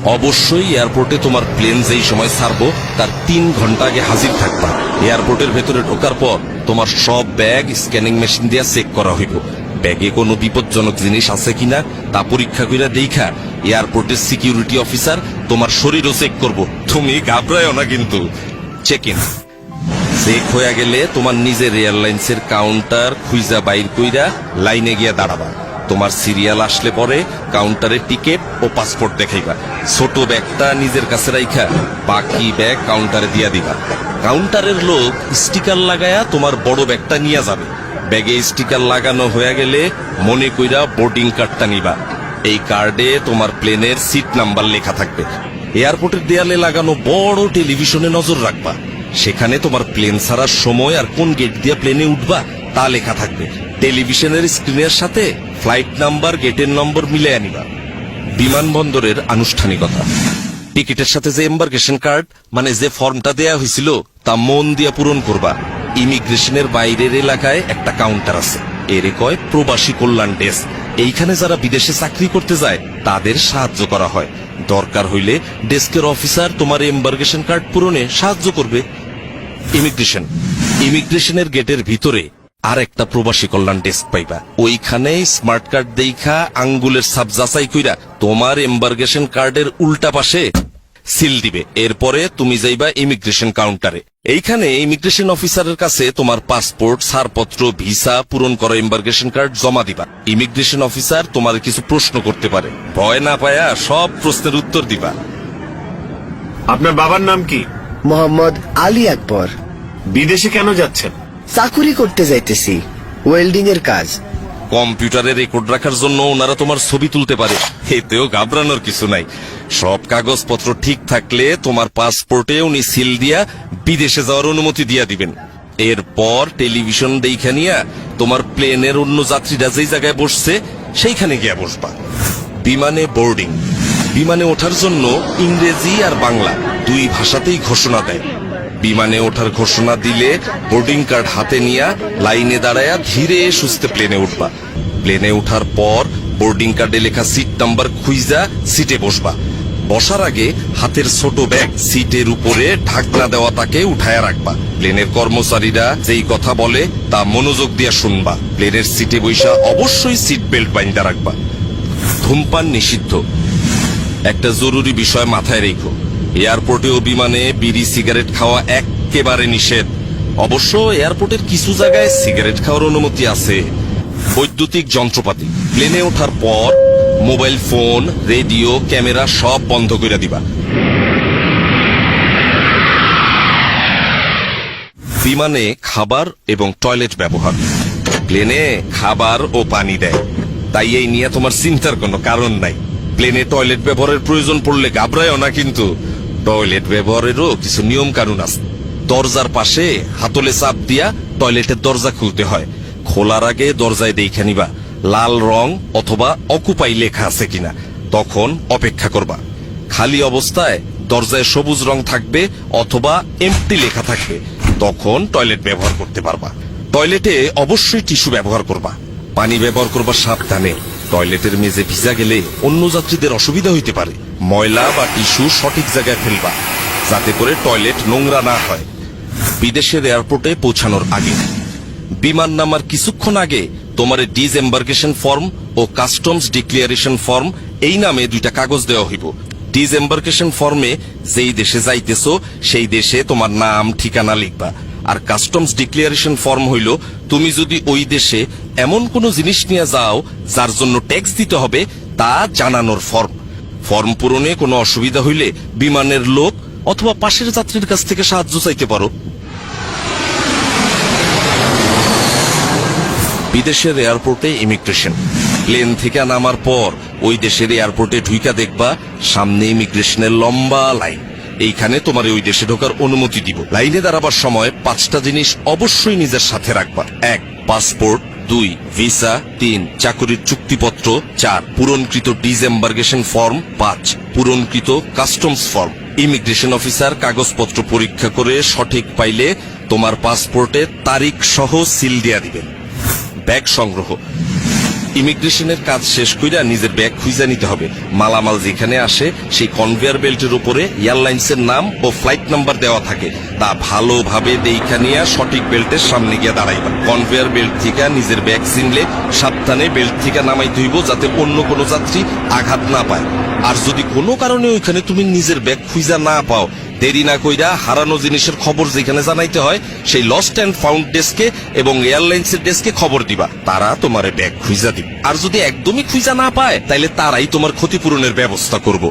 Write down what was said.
অবশ্যই এয়ারপোর্টে তোমার প্লেন যেই সময় ছাড়বো তার 3 ঘন্টা আগে হাজির থাকবা। এয়ারপোর্টের ভেতরে ঢোকার পর তোমার সব ব্যাগ স্ক্যানিং মেশিন দিয়ে চেক করা হইব। ব্যাগে কোনো বিপজ্জনক জিনিস আছে কিনা তা পরীক্ষা কইরা দেখা এয়ারপোর্টের সিকিউরিটি অফিসার তোমার শরীরও চেক করব। তুমি ঘাবড়ায়ও না কিন্তু। চেক ইন চেক হয়ে গেলে তোমার নিজের এয়ারলাইন্সের কাউন্টার খুঁজা বাইর কইরা লাইনে গিয়া দাঁড়াবা। তোমার সিরিয়াল আসলে পরে কাউন্টারে টিকেট ও পাসপোর্ট দেখাইবা। ছোট ব্যাগটা নিজের কাছে রাইখা বাকি ব্যাগ কাউন্টারে দিয়া দিবা। কাউন্টারের লোক স্টিকার লাগায়া তোমার বড় ব্যাগটা নিয়ে যাবে। ব্যাগে স্টিকার লাগানো হয়ে গেলে মনে কইরা বোর্ডিং কার্ডটা নিবা। এই কার্ডে তোমার প্লেনের সিট নাম্বার লেখা থাকবে। এয়ারপোর্টের দেয়ালে লাগানো বড় টেলিভিশনে নজর রাখবা। সেখানে তোমার প্লেন ছাড়ার সময় আর কোন গেট দিয়ে প্লেনে উঠবা তা লেখা থাকবে। টেলিভিশনের স্ক্রিনের সাথে ফ্লাইট নাম্বার গেটের নম্বর মিলে আনিবা। বিমানবন্দরের আনুষ্ঠানিকতা। টিকিটের সাথে যে এম্বার্কেশন কার্ড মানে যে ফর্মটা দেয়া হয়েছিল তা মন দিয়ে পূরণ করবা। ইমিগ্রেশনের বাইরের এলাকায় একটা কাউন্টার আছে, এর কয় প্রবাসী কল্যাণ ডেস্ক। এইখানে যারা বিদেশে চাকরি করতে যায় তাদের সাহায্য করা হয়। দরকার হইলে ডেস্কের অফিসার তোমার এম্বার্কেশন কার্ড পূরণে সাহায্য করবে। ইমিগ্রেশনের গেটের ভিতরে আর একটা প্রবাসী কল্যাণ ডেস্ক পাইবা। ওইখানে স্মার্ট কার্ড দেখা আঙ্গুলের ছাপ যাচাই কইরা তোমার এম্বার্কেশন কার্ডের উল্টা পাশে সিল দিবে। এরপরে তুমি যাইবা ইমিগ্রেশন কাউন্টারে। এইখানে ইমিগ্রেশন অফিসারের কাছে তোমার পাসপোর্ট, ছাড়পত্র, ভিসা পূরণ করা এম্বার্কেশন কার্ড জমা দিবা। ইমিগ্রেশন অফিসার তোমার কিছু প্রশ্ন করতে পারে, ভয় না পায়া সব প্রশ্নের উত্তর দিবা। আপনার বাবার নাম কি? মোহাম্মদ আলী আকবর। বিদেশে কেন যাচ্ছেন? চাকুরি করতে যাইতেছি, ওয়েল্ডিং এর কাজ। কম্পিউটারে রেকর্ড রাখার জন্য ওনারা তোমার ছবি তুলতে পারে, এতেও ঘাবড়ানোর কিছু নাই। সব কাগজপত্র ঠিক থাকলে তোমার পাসপোর্টে উনি সিল দিয়া বিদেশে যাওয়ার অনুমতি দিয়া দিবেন। এরপর টেলিভিশন দেখা নিয়া তোমার প্লেনের অন্য যাত্রীরা যেই জায়গায় বসছে সেইখানে গিয়া বসবা। বিমানে বোর্ডিং। বিমানে ওঠার জন্য ইংরেজি আর বাংলা দুই ভাষাতেই ঘোষণা দেয়। বিমানে ওঠার ঘোষণা দিলে বোর্ডিং কার্ড হাতে নিয়ে লাইনে দাঁড়ায়া ধীরে সুস্থে প্লেনে উঠবা। প্লেনে উঠার পর বোর্ডিং কার্ডে লেখা সিট নাম্বার খুঁজা সিটে বসবা। বসার আগে হাতের ছোট ব্যাগ সিটের উপরে ঢাকনা দেওয়া তাকে উঠায়া রাখবা। প্লেনের কর্মচারীরা যেই কথা বলে তা মনোযোগ দিয়ে শুনবা। প্লেনের সিটে বৈশা অবশ্যই সিট বেল্ট বাইন্ধা রাখবা। ধূমপান নিষিদ্ধ। একটা জরুরি বিষয় মাথায় রেখো, এয়ারপোর্টে ও বিমানে বিড়ি সিগারেট খাওয়া একেবারে নিষেধ। অবশ্য এয়ারপোর্টের কিছু জায়গায় সিগারেট খাওয়ার অনুমতি আছে। বৈদ্যুতিক যন্ত্রপাতি। প্লেনে ওঠার পর মোবাইল ফোন, রেডিও, ক্যামেরা সব বন্ধ করে দিবা। বিমানে খাবার এবং টয়লেট ব্যবহার। প্লেনে খাবার ও পানি দেয়, তাই এই নিয়ে তোমার চিন্তার কোনো কারণ নাই। প্লেনে টয়লেট ব্যবহারের প্রয়োজন পড়লে ঘাবড়ায়ও না কিন্তু। টয়লেট ব্যবহারেরও কিছু নিয়ম কানুন আছে। দরজার পাশে হাতলে চাপ দিয়া টয়লেটের দরজা খুলতে হয়। খোলার আগে দরজায় দেখে নিবা লাল রং অথবা অকুপাই লেখা আছে কিনা, তখন অপেক্ষা করবা। খালি অবস্থায় দরজায় সবুজ রং থাকবে অথবা এমটি লেখা থাকবে, তখন টয়লেট ব্যবহার করতে পারবা। টয়লেটে অবশ্যই টিস্যু ব্যবহার করবা। পানি ব্যবহার করবা সাবধানে। টয়লেটের মেঝে ভিজা গেলে অন্য যাত্রীদের অসুবিধা হইতে পারে। ময়লা বা টিস্যু সঠিক জায়গায় ফেলবা যাতে করে টয়লেট নোংরা না হয়। বিদেশের এয়ারপোর্টে পৌঁছানোর আগে, বিমান নামার কিছুক্ষণ আগে তোমার ডিসএম্বার্কেশন ফর্ম ও কাস্টমস ডিক্লিয়ারেশন ফর্ম এই নামে দুইটা কাগজ দেওয়া হইব। ডিসএম্বার্কেশন ফর্মে যেই দেশে যাইতেছো সেই দেশে তোমার নাম ঠিকানা লিখবা। আর কাস্টমস ডিক্লিয়ারেশন ফর্ম হইল তুমি যদি ওই দেশে এমন কোন জিনিস নিয়ে যাও যার জন্য ট্যাক্স দিতে হবে তা জানানোর ফর্ম। ফর্ম পূরণে কোনো অসুবিধা হইলে বিমানের লোক অথবা পাশের যাত্রীর কাছ থেকে সাহায্য চাইতে পারো। বিদেশের এয়ারপোর্টে ইমিগ্রেশন। প্লেন থেকে নামার পর ওই দেশের এয়ারপোর্টে ঢুইকা দেখবা সামনে ইমিগ্রেশনের লম্বা লাইন। এইখানে তোমার ওই দেশে ঢোকার অনুমতি দিব। লাইনে দাঁড়াবার সময় 5টা জিনিস অবশ্যই নিজের সাথে রাখবা। 1 পাসপোর্ট, 2 ভিসা, 3 চাকরির চুক্তিপত্র, 4 পূরণকৃত ডিসএম্বার্কেশন ফর্ম, 5 পূরণকৃত কাস্টমস ফর্ম। ইমিগ্রেশন অফিসার কাগজপত্র পরীক্ষা করে সঠিক পাইলে তোমার পাসপোর্টে তারিখ সহ সিল দিয়া দিবেন। ব্যাগ সংগ্রহ। ইমিগ্রেশনের কাজ শেষ কইরা নিজের ব্যাগ খুঁজে নিতে হবে। মালামাল যেখানে আসে সেই কনভেয়ার বেল্টের উপরে এয়ারলাইন্সের নাম ও ফ্লাইট নাম্বার দেওয়া থাকে, তা ভালোভাবে দেইখা নিয়ে সঠিক বেল্টের সামনে গিয়ে দাঁড়াইবা। কনভেয়ার বেল্ট থেকে নিজের ব্যাগ চিনলে সাবধানে বেল্ট থেকে নামাইতে হইব, যাতে অন্য কোনো যাত্রী আঘাত না পায়। আর যদি কোনো কারণে ওইখানে তুমি নিজের ব্যাগ খুঁজা না পাও, দেরি না কইরা হারানো জিনিসের খবর যেখানে জানাইতে হয় সেই লস্ট অ্যান্ড ফাউন্ড ডেস্কে এবং এয়ারলাইন্সের ডেস্কে খবর দিবা, তারা তোমার ব্যাগ খুঁজা দিবে। আর যদি একদমই খুঁজা না পায়, তাইলে তারাই তোমার ক্ষতিপূরণের ব্যবস্থা করব।